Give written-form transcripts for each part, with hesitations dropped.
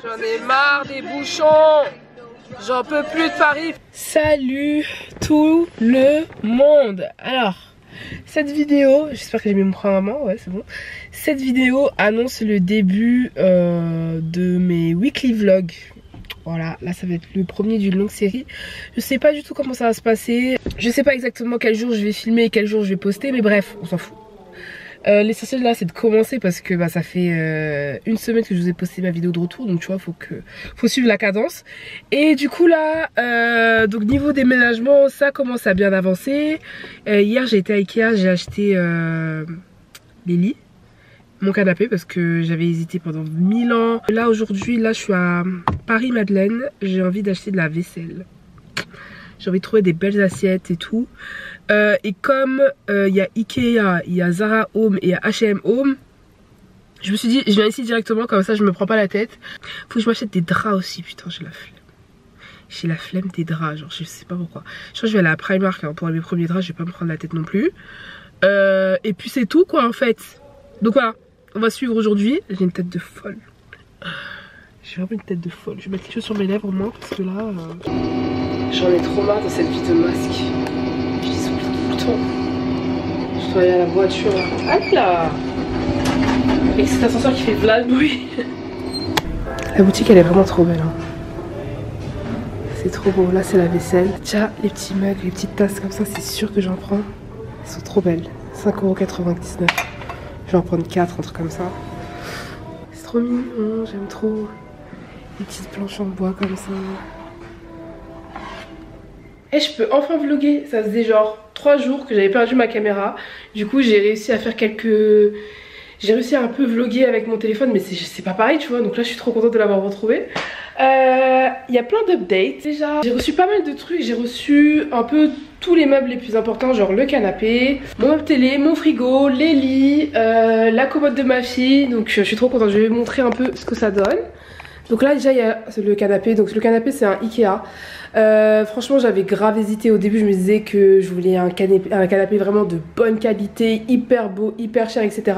J'en ai marre des bouchons. J'en peux plus de Paris. Salut tout le monde. Alors, cette vidéo, j'espère que j'ai mis mon prénom à maman, ouais c'est bon. Cette vidéo annonce le début de mes weekly vlogs. Voilà, là ça va être le premier d'une longue série. Je sais pas du tout comment ça va se passer. Je sais pas exactement quel jour je vais filmer et quel jour je vais poster, mais bref, on s'en fout. L'essentiel là c'est de commencer parce que bah, ça fait une semaine que je vous ai posté ma vidéo de retour, donc tu vois faut suivre la cadence. Et du coup là donc niveau déménagement ça commence à bien avancer. Hier j'ai été à Ikea, j'ai acheté les lits, mon canapé parce que j'avais hésité pendant 1000 ans. Là aujourd'hui là je suis à Paris-Madeleine, j'ai envie d'acheter de la vaisselle. J'ai envie de trouver des belles assiettes et tout. Et comme il y a Ikea, il y a Zara Home et il y a H&M Home, je me suis dit je viens ici directement, comme ça je me prends pas la tête. Faut que je m'achète des draps aussi, putain j'ai la flemme. J'ai la flemme des draps, genre je sais pas pourquoi. Je crois que je vais aller à Primark hein, pour mes premiers draps, je vais pas me prendre la tête non plus. Et puis c'est tout quoi en fait. Donc voilà, on va suivre aujourd'hui. J'ai une tête de folle. J'ai vraiment une tête de folle. Je vais mettre quelque chose sur mes lèvres au moins parce que là j'en ai trop marre de cette vie de masque. Je les oublie tout le temps. Je dois aller à la voiture là. Hop là. Et cet ascenseur qui fait v'là le bruit. La boutique elle est vraiment trop belle hein. C'est trop beau. Là c'est la vaisselle. Tiens les petits mugs, les petites tasses comme ça, c'est sûr que j'en prends. Elles sont trop belles. 5,99 €. Je vais en prendre 4, un truc comme ça. C'est trop mignon, j'aime trop. Les petites planches en bois comme ça. Et je peux enfin vlogger. Ça faisait genre 3 jours que j'avais perdu ma caméra. Du coup j'ai réussi à faire quelques... J'ai réussi à un peu vlogger avec mon téléphone, mais c'est pas pareil tu vois. Donc là je suis trop contente de l'avoir retrouvé. Il y a plein d'updates. Déjà j'ai reçu pas mal de trucs. J'ai reçu un peu tous les meubles les plus importants, genre le canapé, mon meuble télé, mon frigo, les lits, la commode de ma fille. Donc je suis trop contente. Je vais vous montrer un peu ce que ça donne. Donc là déjà il y a le canapé. Donc le canapé c'est un Ikea. Franchement j'avais grave hésité au début, je me disais que je voulais un canapé vraiment de bonne qualité, hyper beau, hyper cher etc.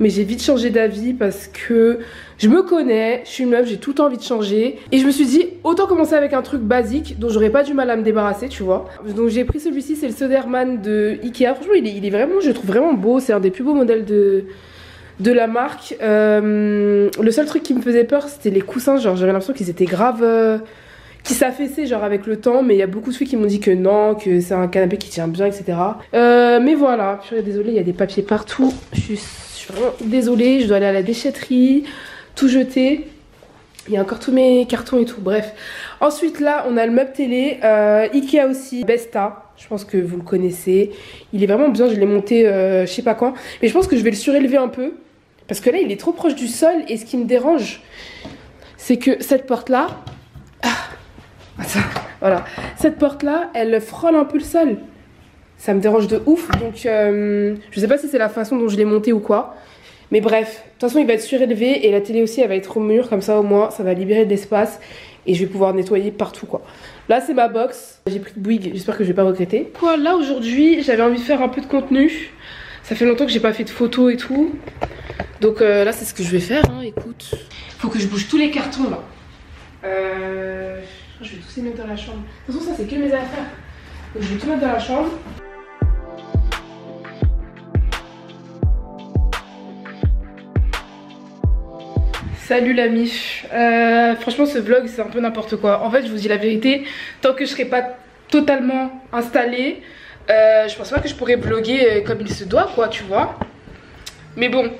Mais j'ai vite changé d'avis parce que je me connais, je suis une meuf, j'ai tout le temps envie de changer. Et je me suis dit autant commencer avec un truc basique dont j'aurais pas du mal à me débarrasser tu vois. Donc j'ai pris celui-ci, c'est le Söderman de Ikea. Franchement il est vraiment, je le trouve vraiment beau, c'est un des plus beaux modèles de la marque. Le seul truc qui me faisait peur c'était les coussins, genre j'avais l'impression qu'ils étaient grave... qui s'affaissait genre avec le temps, mais il y a beaucoup de filles qui m'ont dit que non, que c'est un canapé qui tient bien etc. Mais voilà, je suis désolée, il y a des papiers partout, je suis vraiment désolée, je dois aller à la déchetterie, tout jeter. Il y a encore tous mes cartons et tout, bref. Ensuite là on a le meuble télé, Ikea aussi, Besta, je pense que vous le connaissez. Il est vraiment bien, je l'ai monté je sais pas quand, mais je pense que je vais le surélever un peu parce que là il est trop proche du sol. Et ce qui me dérange c'est que cette porte là, voilà, cette porte là elle frôle un peu le sol. Ça me dérange de ouf. Donc je sais pas si c'est la façon dont je l'ai monté ou quoi, mais bref, de toute façon il va être surélevé. Et la télé aussi elle va être au mur, comme ça au moins ça va libérer de l'espace et je vais pouvoir nettoyer partout quoi. Là c'est ma box, j'ai pris de Bouygues, j'espère que je vais pas regretter. Quoi, là aujourd'hui j'avais envie de faire un peu de contenu. Ça fait longtemps que j'ai pas fait de photos et tout. Donc là c'est ce que je vais faire hein. Écoute, faut que je bouge tous les cartons là. Je vais tous les mettre dans la chambre. De toute façon ça c'est que mes affaires, donc je vais tout mettre dans la chambre. Salut la mif. Franchement ce vlog c'est un peu n'importe quoi. En fait je vous dis la vérité, tant que je serai pas totalement installée, je pense pas que je pourrais vlogger comme il se doit quoi tu vois. Mais bon,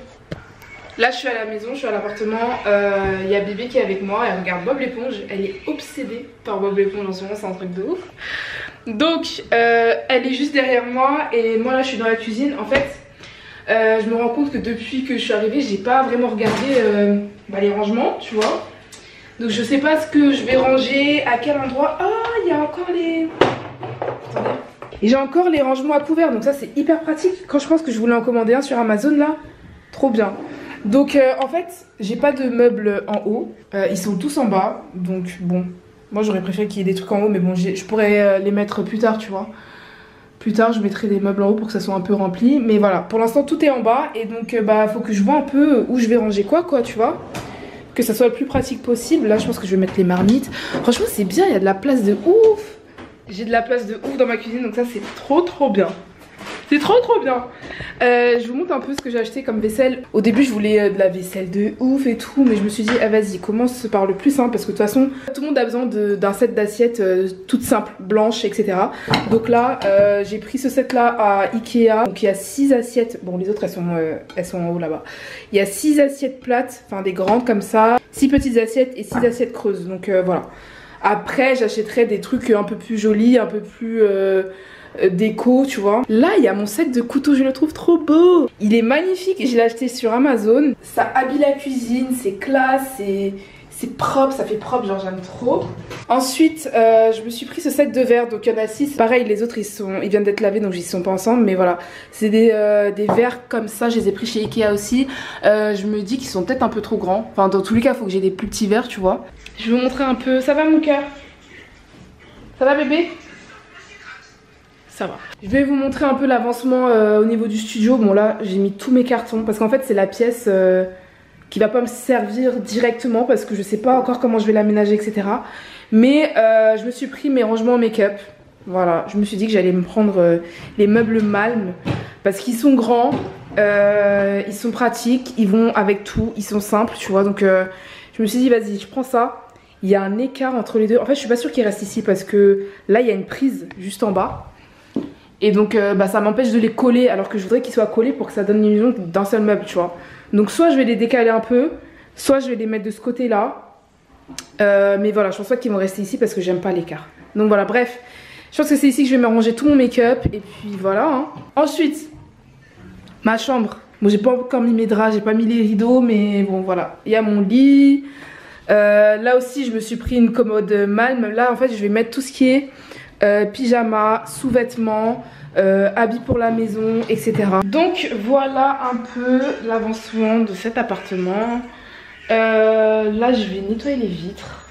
là je suis à la maison, je suis à l'appartement, il y a bébé qui est avec moi, elle regarde Bob l'éponge, elle est obsédée par Bob l'éponge en ce moment, c'est un truc de ouf. Donc elle est juste derrière moi et moi là je suis dans la cuisine. En fait je me rends compte que depuis que je suis arrivée j'ai pas vraiment regardé les rangements tu vois. Donc je sais pas ce que je vais ranger, à quel endroit. Ah il y a encore les... Attendez. Et j'ai encore les rangements à couvert, donc ça c'est hyper pratique. Quand je pense que je voulais en commander un sur Amazon là, trop bien. Donc en fait j'ai pas de meubles en haut, ils sont tous en bas. Donc bon, moi j'aurais préféré qu'il y ait des trucs en haut, mais bon je pourrais les mettre plus tard tu vois. Plus tard je mettrai des meubles en haut pour que ça soit un peu rempli. Mais voilà, pour l'instant tout est en bas. Et donc faut que je vois un peu où je vais ranger quoi tu vois. que ça soit le plus pratique possible. Là je pense que je vais mettre les marmites. Franchement c'est bien, il y a de la place de ouf. J'ai de la place de ouf dans ma cuisine, donc ça c'est trop bien. C'est trop bien. Je vous montre un peu ce que j'ai acheté comme vaisselle. Au début je voulais de la vaisselle de ouf et tout, mais je me suis dit ah vas-y commence par le plus simple, parce que de toute façon tout le monde a besoin d'un set d'assiettes toutes simples, blanches, etc. Donc là j'ai pris ce set là à Ikea. Donc il y a 6 assiettes, bon les autres elles sont en haut là-bas. Il y a 6 assiettes plates, enfin des grandes comme ça, 6 petites assiettes et 6 assiettes creuses. Donc voilà. Après j'achèterai des trucs un peu plus jolis, un peu plus déco, tu vois. Là il y a mon set de couteaux, je le trouve trop beau. Il est magnifique, je l'ai acheté sur Amazon. Ça habille la cuisine, c'est classe, c'est propre, ça fait propre, genre j'aime trop. Ensuite je me suis pris ce set de verres, donc il y en a 6. Pareil les autres ils viennent d'être lavés, donc ils sont pas ensemble, mais voilà. C'est des verres comme ça, je les ai pris chez Ikea aussi. Je me dis qu'ils sont peut-être un peu trop grands. Enfin dans tous les cas il faut que j'ai des plus petits verres, tu vois. Je vais vous montrer un peu, ça va mon cœur? Ça va bébé? Ça va. Je vais vous montrer un peu l'avancement au niveau du studio. Bon là j'ai mis tous mes cartons parce qu'en fait c'est la pièce qui va pas me servir directement parce que je sais pas encore comment je vais l'aménager, etc. Mais je me suis pris mes rangements make-up. Voilà, je me suis dit que j'allais me prendre les meubles Malm parce qu'ils sont grands, ils sont pratiques, ils vont avec tout, ils sont simples, tu vois. Donc je me suis dit vas-y je prends ça. Il y a un écart entre les deux. En fait je suis pas sûre qu'ils restent ici parce que là il y a une prise juste en bas. Et donc ça m'empêche de les coller alors que je voudrais qu'ils soient collés pour que ça donne l'illusion d'un seul meuble, tu vois. Donc soit je vais les décaler un peu, soit je vais les mettre de ce côté là. Mais voilà, je pense pas qu'ils vont rester ici parce que j'aime pas l'écart. Donc voilà, bref, je pense que c'est ici que je vais me ranger tout mon make-up. Et puis voilà hein. Ensuite, ma chambre. Bon j'ai pas encore mis mes draps, j'ai pas mis les rideaux, mais bon voilà. Il y a mon lit. Là aussi je me suis pris une commode Malm. Là en fait je vais mettre tout ce qui est pyjama, sous-vêtements, habits pour la maison, etc. Donc voilà un peu l'avancement de cet appartement. Là je vais nettoyer les vitres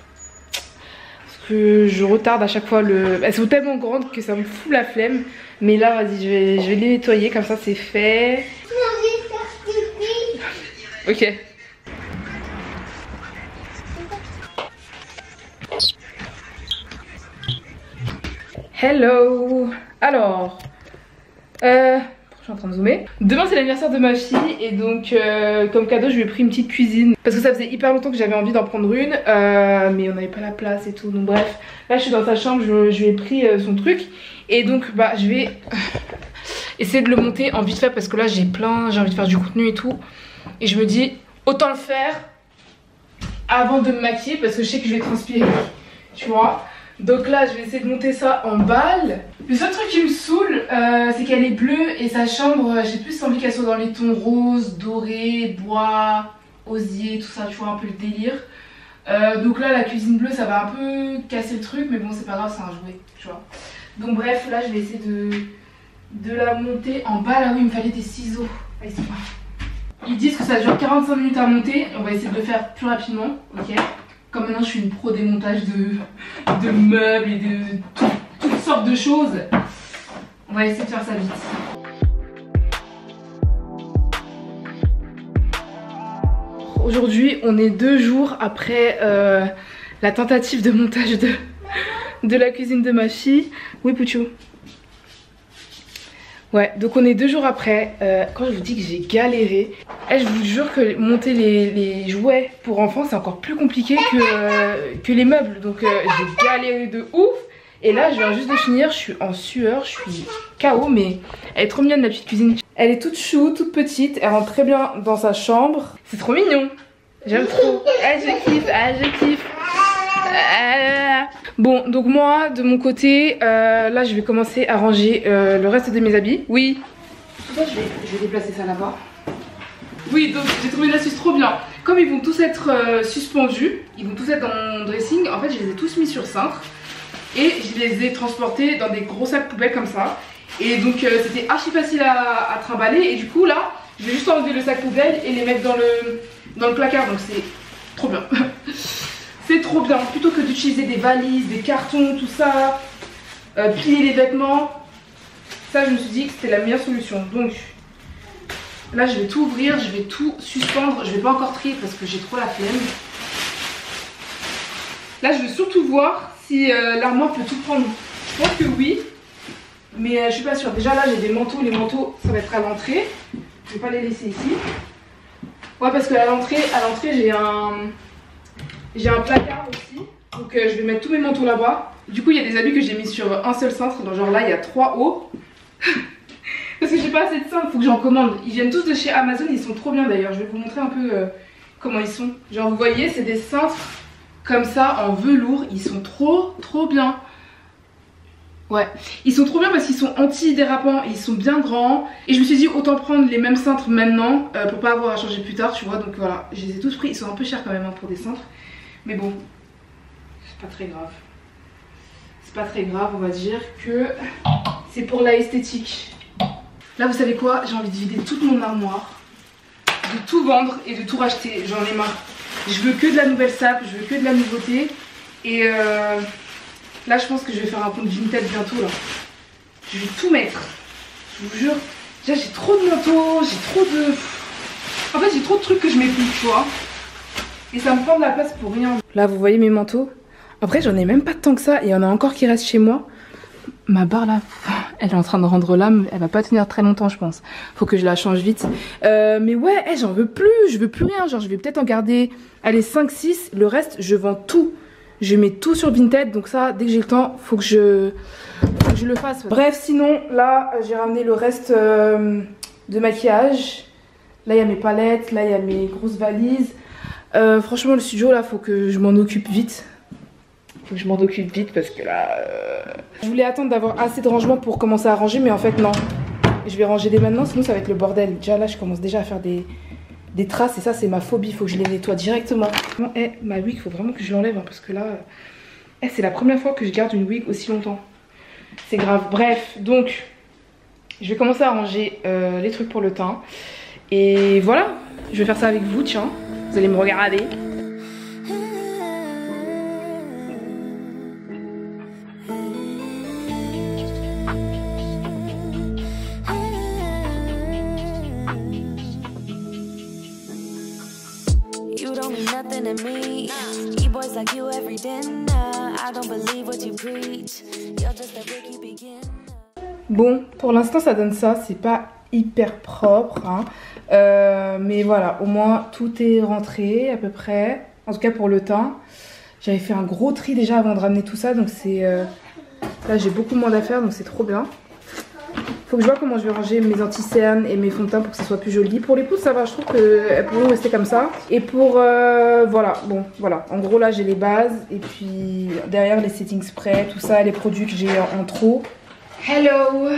parce que je retarde à chaque fois elles sont tellement grandes que ça me fout la flemme. Mais là vas-y je vais les nettoyer, comme ça c'est fait. Ok. Hello. Alors je suis en train de zoomer. Demain c'est l'anniversaire de ma fille et donc comme cadeau je lui ai pris une petite cuisine parce que ça faisait hyper longtemps que j'avais envie d'en prendre une mais on n'avait pas la place et tout. Donc bref, là je suis dans sa chambre, je lui ai pris son truc et donc je vais essayer de le monter en vite fait parce que là j'ai envie de faire du contenu et tout. Et je me dis autant le faire avant de me maquiller parce que je sais que je vais transpirer, tu vois. Donc là je vais essayer de monter ça en balle. Le seul truc qui me saoule c'est qu'elle est bleue et sa chambre j'ai plus envie qu'elle soit dans les tons roses, dorés, bois, osier, tout ça, tu vois, un peu le délire. Donc là la cuisine bleue ça va un peu casser le truc, mais bon c'est pas grave, c'est un jouet, tu vois. Donc bref, là je vais essayer de la monter en balle. Ah oui il me fallait des ciseaux. Allez, c'est pas. Ils disent que ça dure 45 minutes à monter, on va essayer de le faire plus rapidement, ok. Comme maintenant je suis une pro des montages de meubles et de toutes sortes de choses, on va essayer de faire ça vite. Aujourd'hui on est 2 jours après la tentative de montage de la cuisine de ma fille. Oui Pouchou. Ouais, donc on est 2 jours après. Quand je vous dis que j'ai galéré, je vous jure que monter les jouets pour enfants c'est encore plus compliqué que les meubles. Donc j'ai galéré de ouf. Et là je viens juste de finir, je suis en sueur, je suis KO, mais elle est trop mignonne la petite cuisine. Elle est toute chou, toute petite, elle rentre très bien dans sa chambre. C'est trop mignon, j'aime trop. Ah je kiffe, ah je kiffe. Bon donc moi de mon côté là je vais commencer à ranger le reste de mes habits. Oui. Je vais déplacer ça là-bas. Oui donc j'ai trouvé une astuce trop bien. Comme ils vont tous être suspendus, ils vont tous être dans mon dressing. En fait je les ai tous mis sur cintre et je les ai transportés dans des gros sacs poubelles comme ça. Et donc c'était archi facile à trimballer. Et du coup là je vais juste enlever le sac poubelle et les mettre dans le placard. Donc c'est trop bien. C'est trop bien, plutôt que d'utiliser des valises, des cartons, tout ça, plier les vêtements. Ça je me suis dit que c'était la meilleure solution. Donc là je vais tout ouvrir, je vais tout suspendre. Je vais pas encore trier parce que j'ai trop la flemme. Là, je veux surtout voir si l'armoire peut tout prendre. Je pense que oui, mais je suis pas sûre. Déjà là, j'ai des manteaux. Les manteaux, ça va être à l'entrée. Je vais pas les laisser ici. Ouais, parce que à l'entrée, j'ai un placard aussi. Donc je vais mettre tous mes manteaux là-bas. Du coup, il y a des habits que j'ai mis sur un seul cintre. Genre là, il y a 3 hauts. Parce que j'ai pas assez de cintres, faut que j'en commande. Ils viennent tous de chez Amazon, ils sont trop bien d'ailleurs. Je vais vous montrer un peu comment ils sont. Genre vous voyez, c'est des cintres comme ça en velours. Ils sont trop bien. Ouais, ils sont trop bien parce qu'ils sont anti-dérapants, ils sont bien grands. Et je me suis dit autant prendre les mêmes cintres maintenant pour pas avoir à changer plus tard, tu vois. Donc voilà, je les ai tous pris. Ils sont un peu chers quand même hein, pour des cintres. Mais bon, c'est pas très grave. C'est pas très grave, on va dire que c'est pour la esthétique. Là vous savez quoi, j'ai envie de vider toute mon armoire, de tout vendre et de tout racheter, j'en ai marre. Je veux que de la nouvelle sape, je veux que de la nouveauté. Et là je pense que je vais faire un compte Vinted bientôt là. Je vais tout mettre, je vous jure. Déjà j'ai trop de manteaux, j'ai trop de... En fait j'ai trop de trucs que je mets plus, tu vois. Et ça me prend de la place pour rien. Là vous voyez mes manteaux. Après j'en ai même pas tant que ça, et il y en a encore qui restent chez moi. Ma barre là, elle est en train de rendre l'âme, elle va pas tenir très longtemps je pense. Faut que je la change vite. Mais ouais, j'en veux plus, je veux plus rien. Genre je vais peut-être en garder, allez 5-6, le reste je vends tout. Je mets tout sur Vinted, donc ça dès que j'ai le temps, faut que je le fasse. Bref, sinon là j'ai ramené le reste de maquillage. Là il y a mes palettes, là il y a mes grosses valises. Franchement le studio là faut que je m'en occupe vite. Faut que je m'en occupe vite parce que là... Je voulais attendre d'avoir assez de rangement pour commencer à ranger, mais en fait non. Je vais ranger dès maintenant, sinon ça va être le bordel. Déjà là je commence déjà à faire des traces et ça c'est ma phobie, faut que je les nettoie directement. Ma wig faut vraiment que je l'enlève hein, parce que là... c'est la première fois que je garde une wig aussi longtemps. C'est grave. Bref, donc je vais commencer à ranger les trucs pour le teint. Et voilà, je vais faire ça avec vous, tiens. Vous allez me regarder. Bon, pour l'instant ça donne ça, c'est pas hyper propre hein. Mais voilà, au moins tout est rentré à peu près, en tout cas pour le teint. J'avais fait un gros tri déjà avant de ramener tout ça, donc c'est là j'ai beaucoup moins d'affaires, donc c'est trop bien. Faut que je vois comment je vais ranger mes anti-cernes et mes fonds de teint pour que ça soit plus joli. Pour les pouces ça va, je trouve qu'elles pourront rester comme ça. Et pour voilà, bon voilà, en gros là j'ai les bases et puis derrière les setting sprays, tout ça, les produits que j'ai en trop. Hello.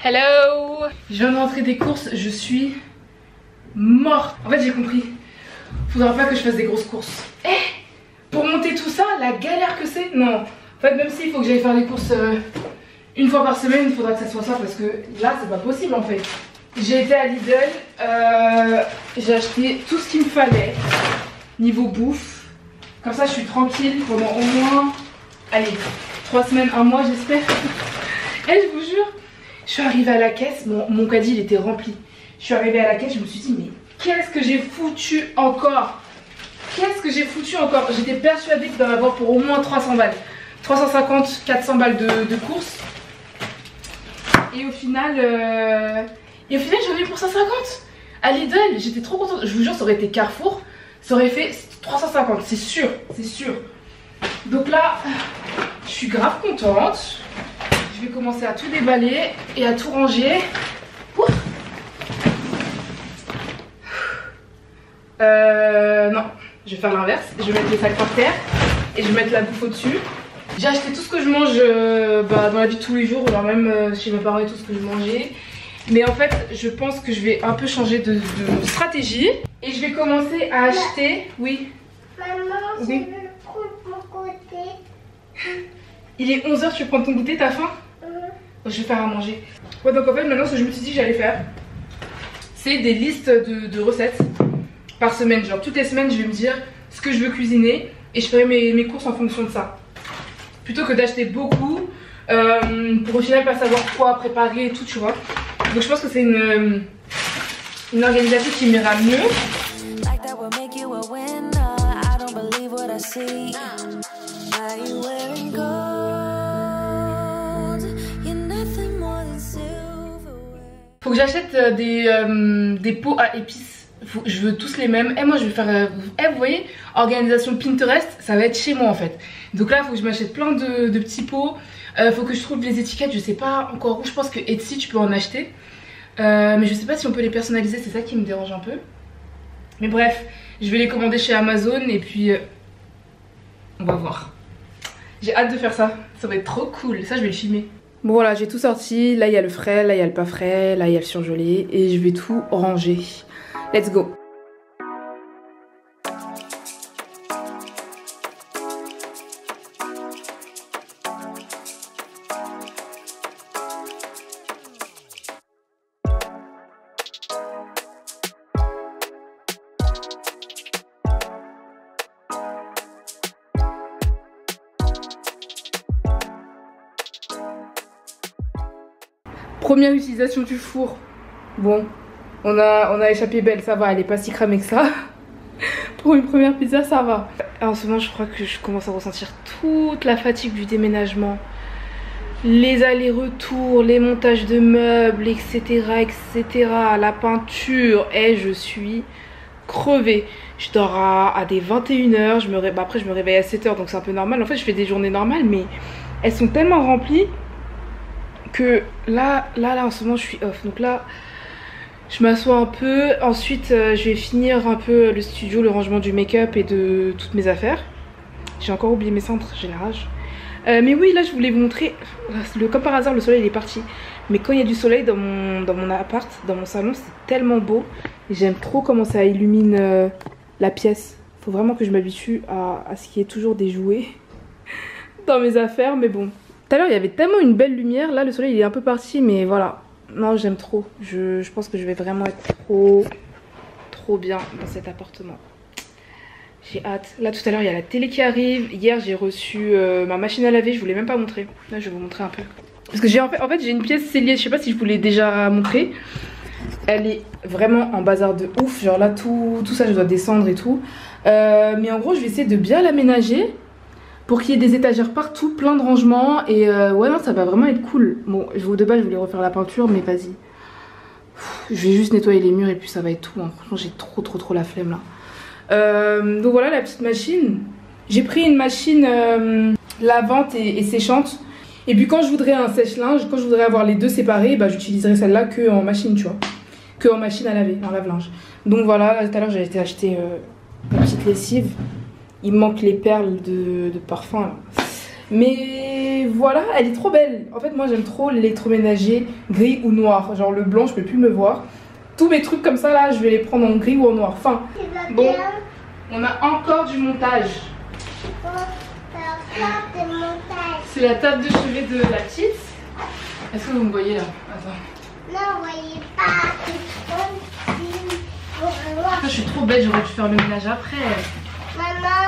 Hello. Je viens de rentrer des courses, je suis morte. En fait j'ai compris, faudra pas que je fasse des grosses courses. Pour monter tout ça, la galère que c'est, non. En fait, même s'il faut que j'aille faire des courses une fois par semaine, il faudra que ça soit ça parce que là, c'est pas possible en fait. J'ai été à Lidl, j'ai acheté tout ce qu'il me fallait niveau bouffe. Comme ça, je suis tranquille pendant au moins, allez, 3 semaines, 1 mois, j'espère. Et je vous jure, je suis arrivée à la caisse, mon caddie il était rempli. Je suis arrivée à la caisse, je me suis dit, mais qu'est-ce que j'ai foutu encore? Qu'est-ce que j'ai foutu encore? J'étais persuadée qu'il doit y avoir pour au moins 300 balles. 350, 400 balles de courses. Et au final j'en ai eu pour 150 à Lidl. J'étais trop contente. Je vous jure, ça aurait été Carrefour, ça aurait fait 350, c'est sûr, c'est sûr. Donc là, je suis grave contente. Je vais commencer à tout déballer et à tout ranger. Non, je vais faire l'inverse. Je vais mettre les sacs par terre et je vais mettre la bouffe au-dessus. J'ai acheté tout ce que je mange dans la vie de tous les jours, alors même chez mes parents et tout ce que je mangeais. Mais en fait, je pense que je vais un peu changer de stratégie. Et je vais commencer à acheter... Oui. Maman, oui. Je veux prendre mon goûter. Il est 11 h, tu veux prendre ton goûter, t'as faim? Je vais faire à manger. Ouais, donc en fait, maintenant, ce que je me suis dit que j'allais faire, c'est des listes de recettes par semaine. Genre, toutes les semaines, je vais me dire ce que je veux cuisiner et je ferai mes courses en fonction de ça. Plutôt que d'acheter beaucoup pour au final pas savoir quoi préparer et tout, tu vois. Donc je pense que c'est une organisation qui m'ira mieux. Faut que j'achète des pots à épices. Je veux tous les mêmes. Et moi je vais faire, vous voyez, organisation Pinterest, ça va être chez moi en fait. Donc là il faut que je m'achète plein de petits pots. Faut que je trouve les étiquettes, je sais pas encore où. Je pense que Etsy tu peux en acheter. Mais je sais pas si on peut les personnaliser, c'est ça qui me dérange un peu. Mais bref, je vais les commander chez Amazon et puis on va voir. J'ai hâte de faire ça, ça va être trop cool, ça je vais le filmer. Bon voilà, j'ai tout sorti, là il y a le frais, là il y a le pas frais, là il y a le surgelé et je vais tout ranger. Let's go. Première utilisation du four. Bon, on a échappé belle, ça va, elle est pas si cramée que ça. Pour une première pizza, ça va. En ce moment, je crois que je commence à ressentir toute la fatigue du déménagement. Les allers-retours, les montages de meubles, etc., etc. La peinture. Et je suis crevée. Je dors à des 21h. Après, je me réveille à 7h, donc c'est un peu normal. En fait, je fais des journées normales, mais elles sont tellement remplies que là en ce moment je suis off. Donc là je m'assois un peu, ensuite je vais finir un peu le studio, le rangement du make-up et de toutes mes affaires. J'ai encore oublié mes cintres, j'ai la rage. Mais oui, là je voulais vous montrer, comme par hasard le soleil il est parti, mais quand il y a du soleil dans mon appart, dans mon salon, c'est tellement beau. J'aime trop comment ça illumine la pièce. Faut vraiment que je m'habitue à ce qu'il y ait toujours des jouets dans mes affaires, mais bon. Tout à l'heure il y avait tellement une belle lumière, là le soleil il est un peu parti, mais voilà. Non, j'aime trop, je pense que je vais vraiment être trop bien dans cet appartement. J'ai hâte. Là tout à l'heure il y a la télé qui arrive, hier j'ai reçu ma machine à laver, je vous l'ai même pas montré. Là je vais vous montrer un peu. Parce que j'ai en fait j'ai une pièce Célier, je sais pas si je vous l'ai déjà montré. Elle est vraiment en bazar de ouf, genre là tout ça je dois descendre et tout. Mais en gros je vais essayer de bien l'aménager pour qu'il y ait des étagères partout, plein de rangements. Et ouais non ça va vraiment être cool. Bon de base je voulais refaire la peinture mais vas-y. Je vais juste nettoyer les murs et puis ça va être tout hein. Franchement j'ai trop la flemme là. Donc voilà la petite machine. J'ai pris une machine lavante et séchante. Et puis quand je voudrais un sèche-linge, quand je voudrais avoir les deux séparés, bah j'utiliserai celle-là que en machine, tu vois. Que en machine à laver, en lave-linge. Donc voilà, tout à l'heure j'ai été acheter une petite lessive. Il me manque les perles de parfum là. Mais voilà, elle est trop belle. En fait moi j'aime trop l'électroménager gris ou noir. Genre le blanc je peux plus me voir. Tous mes trucs comme ça là je vais les prendre en gris ou en noir. Enfin bon, on a encore du montage. C'est la table de chevet de la petite. Est-ce que vous me voyez là? Attends. Non, vous voyez pas. Je suis trop bête, j'aurais dû faire le ménage après. Maman.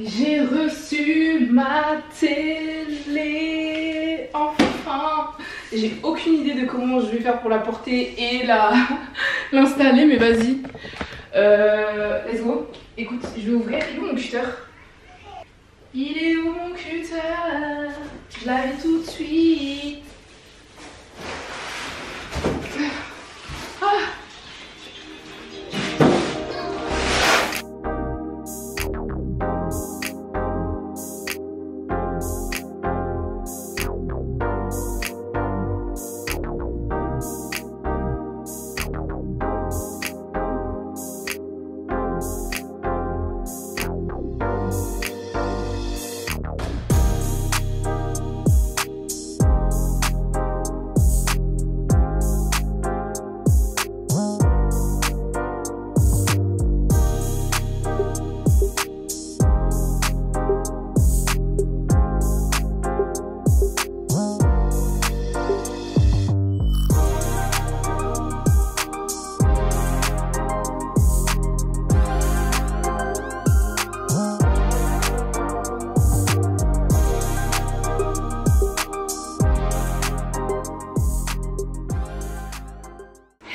J'ai reçu ma télé, enfin. J'ai aucune idée de comment je vais faire pour la porter et l'installer, mais vas-y. Let's go. Écoute, je vais ouvrir. Il est où mon cutter? Il est où mon cutter? Je l'avais tout de suite. Ah.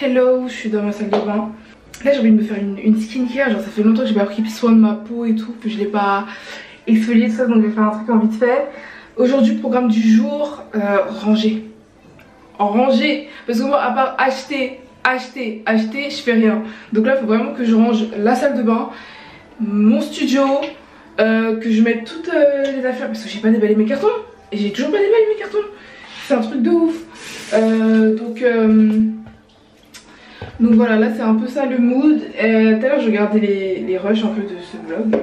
Hello, je suis dans ma salle de bain. Là j'ai envie de me faire une skincare, genre ça fait longtemps que j'ai pas pris soin de ma peau et tout, que je l'ai pas exfolié tout ça, donc je vais faire un truc en vite fait. Aujourd'hui programme du jour, ranger. Ranger, parce que moi à part acheter, je fais rien. Donc là il faut vraiment que je range la salle de bain, mon studio, que je mette toutes les affaires, parce que j'ai pas déballé mes cartons. Et j'ai toujours pas déballé mes cartons. C'est un truc de ouf. Donc voilà, là c'est un peu ça le mood. Tout à l'heure je regardais les rushs un peu de ce vlog.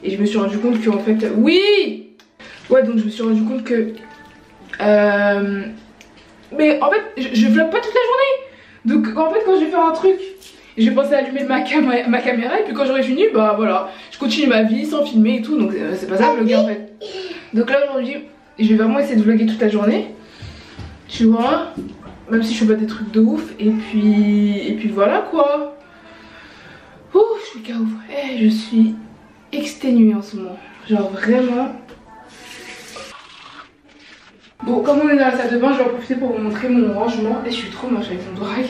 Et je me suis rendu compte que en fait... Oui! Ouais, donc je me suis rendu compte que... Mais en fait, je vlog pas toute la journée. Donc en fait quand je vais faire un truc, je vais penser à allumer ma caméra. Et puis quand j'aurai fini, bah voilà, je continue ma vie sans filmer et tout. Donc c'est pas ça vlogger en fait. Donc là aujourd'hui, je vais vraiment essayer de vlogger toute la journée. Tu vois, même si je fais pas des trucs de ouf. Et puis voilà quoi. Ouh, je suis KO. Je suis exténuée en ce moment. Genre vraiment. Bon, comme on est dans la salle de bain, je vais en profiter pour vous montrer mon rangement. Et je suis trop moche avec mon drague.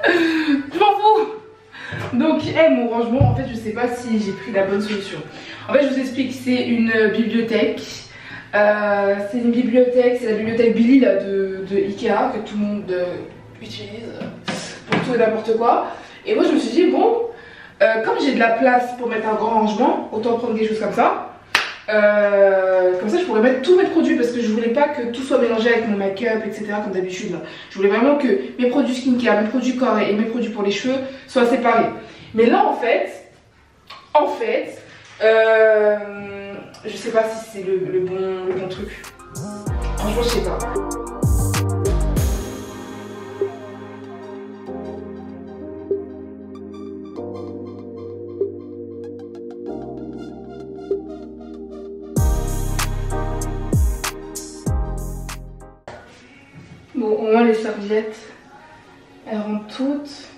Je m'en fous. Donc, mon rangement, en fait, je sais pas si j'ai pris la bonne solution. En fait, je vous explique, c'est une bibliothèque. C'est une bibliothèque, c'est la bibliothèque Billy là, de Ikea que tout le monde utilise pour tout et n'importe quoi. Et moi je me suis dit bon, comme j'ai de la place pour mettre un grand rangement, autant prendre des choses comme ça. Comme ça je pourrais mettre tous mes produits parce que je voulais pas que tout soit mélangé avec mon make-up etc comme d'habitude. Je voulais vraiment que mes produits skincare, mes produits corps et mes produits pour les cheveux soient séparés. Mais là en fait, je sais pas si c'est le bon truc. Franchement, je sais pas. Bon, au moins les serviettes, elles rentrent toutes.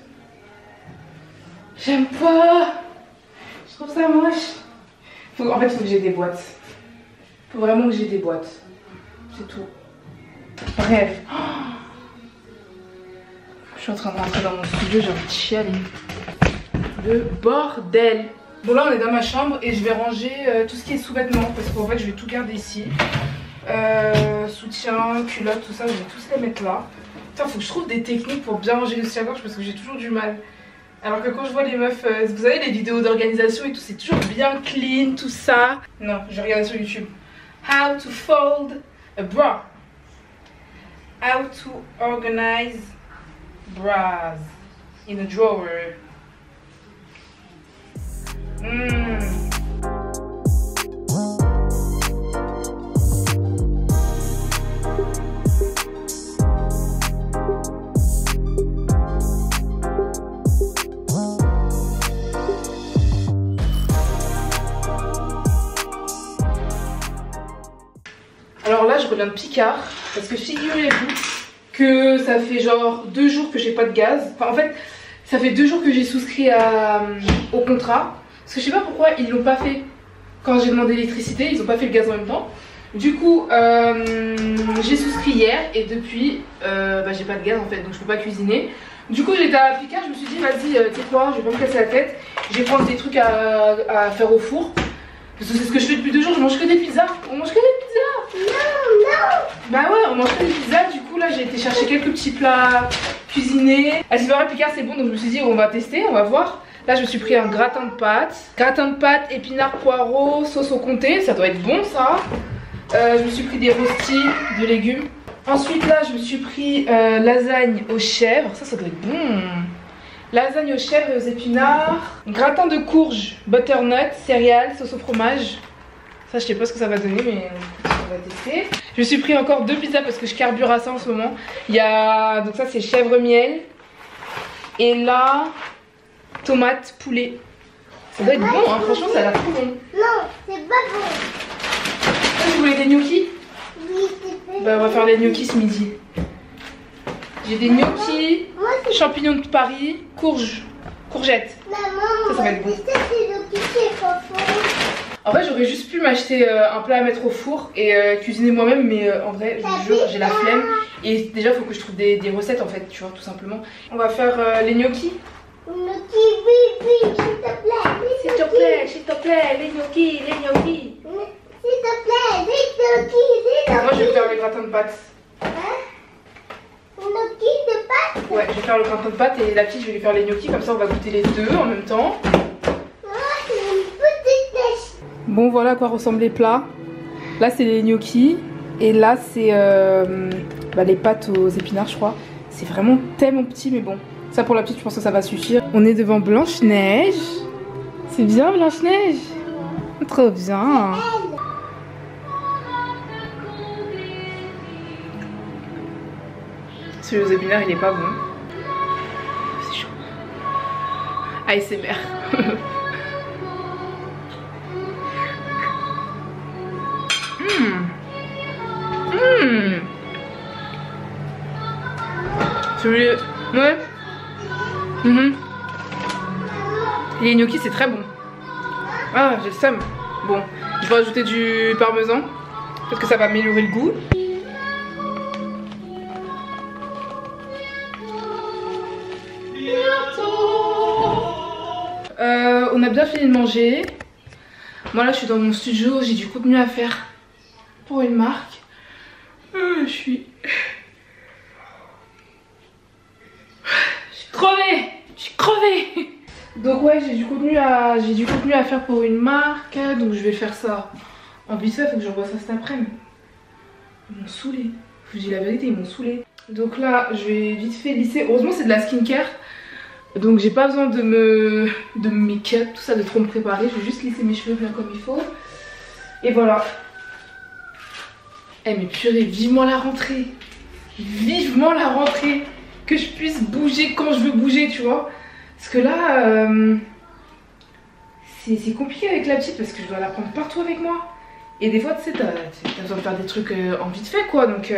J'aime pas. Je trouve ça moche. En fait, il faut que j'ai des boîtes. Il faut vraiment que j'ai des boîtes. C'est tout. Bref. Je suis en train de rentrer dans mon studio, j'ai envie de chialer. Le bordel. Bon, là, on est dans ma chambre et je vais ranger tout ce qui est sous-vêtements. Parce qu'en fait, je vais tout garder ici. Soutien, culottes, tout ça, je vais tous les mettre là. Putain, faut que je trouve des techniques pour bien ranger le soutien-gorge parce que j'ai toujours du mal. Alors que quand je vois les meufs, vous savez les vidéos d'organisation et tout, c'est toujours bien clean, tout ça. Non, je regarde sur YouTube. How to fold a bra. How to organize bras in a drawer. Alors là je reviens de Picard parce que figurez-vous que ça fait genre 2 jours que j'ai pas de gaz. Enfin en fait ça fait 2 jours que j'ai souscrit au contrat. Parce que je sais pas pourquoi ils l'ont pas fait quand j'ai demandé l'électricité, ils ont pas fait le gaz en même temps. Du coup j'ai souscrit hier et depuis j'ai pas de gaz en fait donc je peux pas cuisiner. Du coup j'étais à Picard, je me suis dit vas-y tu sais quoi, je vais pas me casser la tête. Je vais prendre des trucs à faire au four. Parce que c'est ce que je fais depuis 2 jours, je mange que des pizzas. On mange que des pizzas. Non. Bah ouais, on mange que des pizzas. Du coup là j'ai été chercher quelques petits plats cuisinés. À Silver Picard c'est bon donc je me suis dit on va tester, on va voir. Là je me suis pris un gratin de pâtes. Gratin de pâtes, épinards, poireaux, sauce au comté, ça doit être bon ça. Je me suis pris des rostis de légumes. Ensuite là je me suis pris lasagne aux chèvres, ça doit être bon. Lasagne aux chèvres et aux épinards. Gratin de courge, butternut, céréales, sauce au fromage. Ça je sais pas ce que ça va donner mais on va tester. Je me suis pris encore 2 pizzas parce que je carbure à ça en ce moment. Il y a, donc ça c'est chèvre miel. Et là, tomate poulet. Ça doit être bon hein, franchement ça a l'air trop bon. Non, c'est pas bon. Vous voulez des gnocchis? Oui, c'est Bah on va faire des gnocchis ce midi. J'ai des gnocchis, champignons de Paris, courgettes. Maman, ça va être bon. c'est le petit fofo. En vrai j'aurais juste pu m'acheter un plat à mettre au four et cuisiner moi-même, mais en vrai je vous jure j'ai la flemme. Et déjà faut que je trouve des recettes en fait, tu vois, tout simplement. On va faire les gnocchis. Gnocchi, oui, s'il te plaît. S'il te plaît, s'il te plaît, les gnocchis, les gnocchis. S'il te plaît, des gnocchis. Moi je vais faire le gratin de pâtes. Gnocchi de pâtes. Ouais, je vais faire le gratin de pâtes et la petite je vais lui faire les gnocchis, comme ça on va goûter les deux en même temps. C'est une petite tâche. Bon voilà à quoi ressemblent les plats. Là c'est les gnocchis et là c'est les pâtes aux épinards je crois. C'est vraiment tellement petit mais bon. Ça pour la petite je pense que ça va suffire. On est devant Blanche-Neige. C'est bien Blanche-Neige. Trop bien. Celui aux épinards il est pas bon. C'est chaud. ASMR. Celui... Ouais. Les gnocchis c'est très bon. Ah j'ai le seum. Bon, je vais rajouter du parmesan. Peut-être que ça va améliorer le goût. On a bien fini de manger. Moi là je suis dans mon studio, j'ai du contenu à faire pour une marque. Je suis crevée. Je suis crevée. Donc ouais j'ai du contenu à faire pour une marque. Donc je vais faire ça en vite fait, faut que j'envoie ça cet après-midi. Ils m'ont saoulé. Je vous dis la vérité, ils m'ont saoulé. Donc là je vais vite fait lisser. Heureusement c'est de la skincare. Donc j'ai pas besoin de me make-up, tout ça, de trop me préparer. Je vais juste lisser mes cheveux bien comme il faut. Et voilà. Eh mais purée, vivement la rentrée. Vivement la rentrée. Que je puisse bouger quand je veux bouger, tu vois. Parce que là, c'est compliqué avec la petite parce que je dois la prendre partout avec moi. Et des fois, tu sais, t'as besoin de faire des trucs en vite fait, quoi. Donc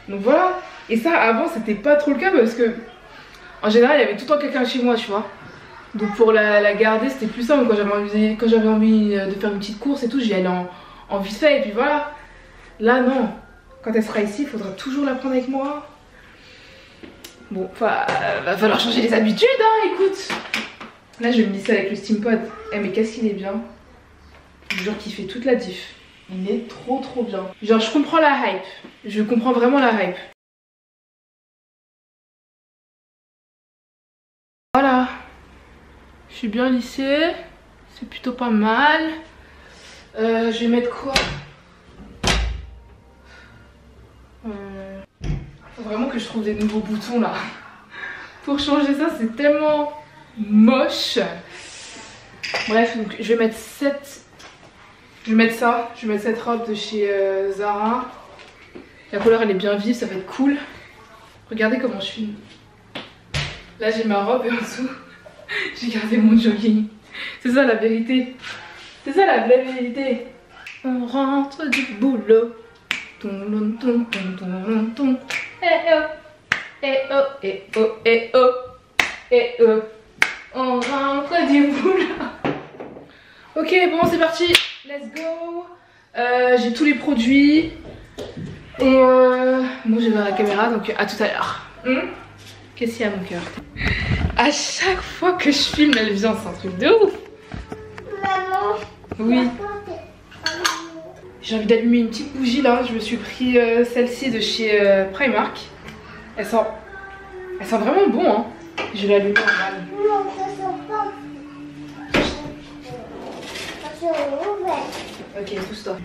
voilà. Et ça, avant, c'était pas trop le cas parce que... En général, il y avait tout le temps quelqu'un chez moi, tu vois. Donc pour la garder, c'était plus simple. Quand j'avais envie de faire une petite course et tout, j'y allais en vite fait. Et puis voilà. Là, non. Quand elle sera ici, il faudra toujours la prendre avec moi. Bon, va falloir changer les habitudes, hein, écoute. Là, je vais me lisser avec le Steampod. Eh, mais qu'est-ce qu'il est bien. Genre qu'il fait toute la diff. Il est trop bien. Genre, je comprends la hype. Je comprends vraiment la hype. Voilà, je suis bien lissée, c'est plutôt pas mal. Je vais mettre quoi? Faut vraiment que je trouve des nouveaux boutons là. Pour changer ça, c'est tellement moche. Bref, donc je vais mettre cette... Je vais mettre ça, je vais mettre cette robe de chez Zara. La couleur elle est bien vive, ça va être cool. Regardez comment je suis. Là j'ai ma robe et en dessous j'ai gardé mon jogging. C'est ça la vérité. C'est ça la vraie vérité. On rentre du boulot. Eh oh, eh oh, eh oh, eh oh, eh oh. On rentre du boulot. Ok bon c'est parti. Let's go. J'ai tous les produits. Et bon je vais voir la caméra donc à tout à l'heure. Qu'est-ce qu'il y a à mon cœur? À chaque fois que je filme, elle vient, c'est un truc de ouf. Maman. Oui. J'ai envie d'allumer une petite bougie là. Je me suis pris celle-ci de chez Primark. Elle sent vraiment bon, hein. Je vais l'allumer en balle. Non, ça sent pas. Ça sent ouvert. Ok, pousse-toi.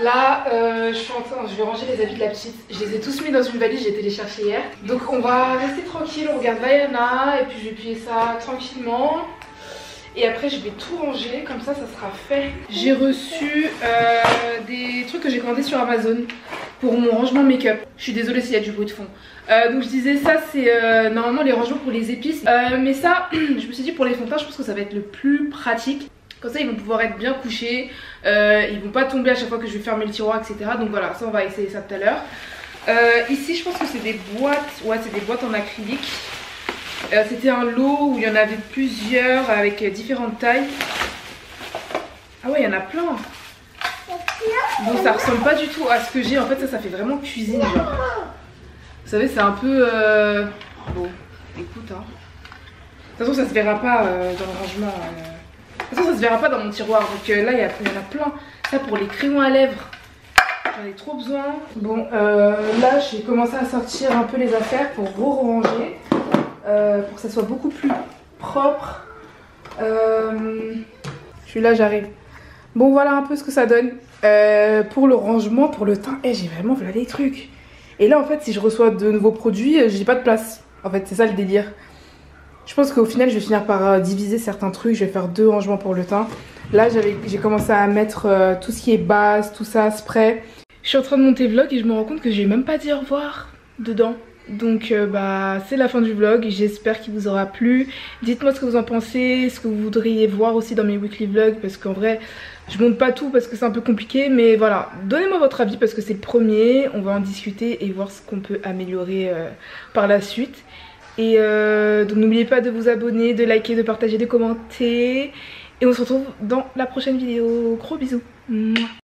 Là, je vais ranger les habits de la petite. Je les ai tous mis dans une valise, j'ai été les chercher hier. Donc on va rester tranquille, on regarde Vaiana et puis je vais plier ça tranquillement. Et après je vais tout ranger, comme ça sera fait. J'ai reçu des trucs que j'ai commandés sur Amazon pour mon rangement make-up. Je suis désolée s'il y a du bruit de fond. Donc je disais ça c'est normalement les rangements pour les épices. Mais ça, je me suis dit pour les fonds de teint, je pense que ça va être le plus pratique. Comme ça ils vont pouvoir être bien couchés, ils vont pas tomber à chaque fois que je vais fermer le tiroir, etc. Donc voilà, ça on va essayer ça tout à l'heure. Ici je pense que c'est des boîtes, ouais c'est des boîtes en acrylique. C'était un lot où il y en avait plusieurs avec différentes tailles. Ah ouais, il y en a plein. Bon, ça ressemble pas du tout à ce que j'ai. En fait, ça fait vraiment cuisine, genre. Vous savez, c'est un peu... Bon, écoute, hein. De toute façon, ça se verra pas dans le rangement. De toute façon, ça se verra pas dans mon tiroir. Donc là, il y en a plein. Ça, pour les crayons à lèvres. J'en ai trop besoin. Bon, là, j'ai commencé à sortir un peu les affaires pour ranger. Pour que ça soit beaucoup plus propre. Je suis là, j'arrive. Bon, voilà un peu ce que ça donne. Pour le rangement, pour le teint, j'ai vraiment voilà des trucs. Et là, en fait, si je reçois de nouveaux produits, j'ai pas de place. En fait, c'est ça le délire. Je pense qu'au final, je vais finir par diviser certains trucs. Je vais faire 2 rangements pour le teint. Là, j'ai commencé à mettre tout ce qui est base, tout ça, spray. Je suis en train de monter vlog et je me rends compte que j'ai même pas dit au revoir dedans. Donc bah c'est la fin du vlog, j'espère qu'il vous aura plu. Dites-moi ce que vous en pensez, ce que vous voudriez voir aussi dans mes weekly vlogs, parce qu'en vrai je monte pas tout parce que c'est un peu compliqué, mais voilà, donnez-moi votre avis parce que c'est le premier, on va en discuter et voir ce qu'on peut améliorer par la suite. Et donc n'oubliez pas de vous abonner, de liker, de partager, de commenter, et on se retrouve dans la prochaine vidéo. Gros bisous. Mouah.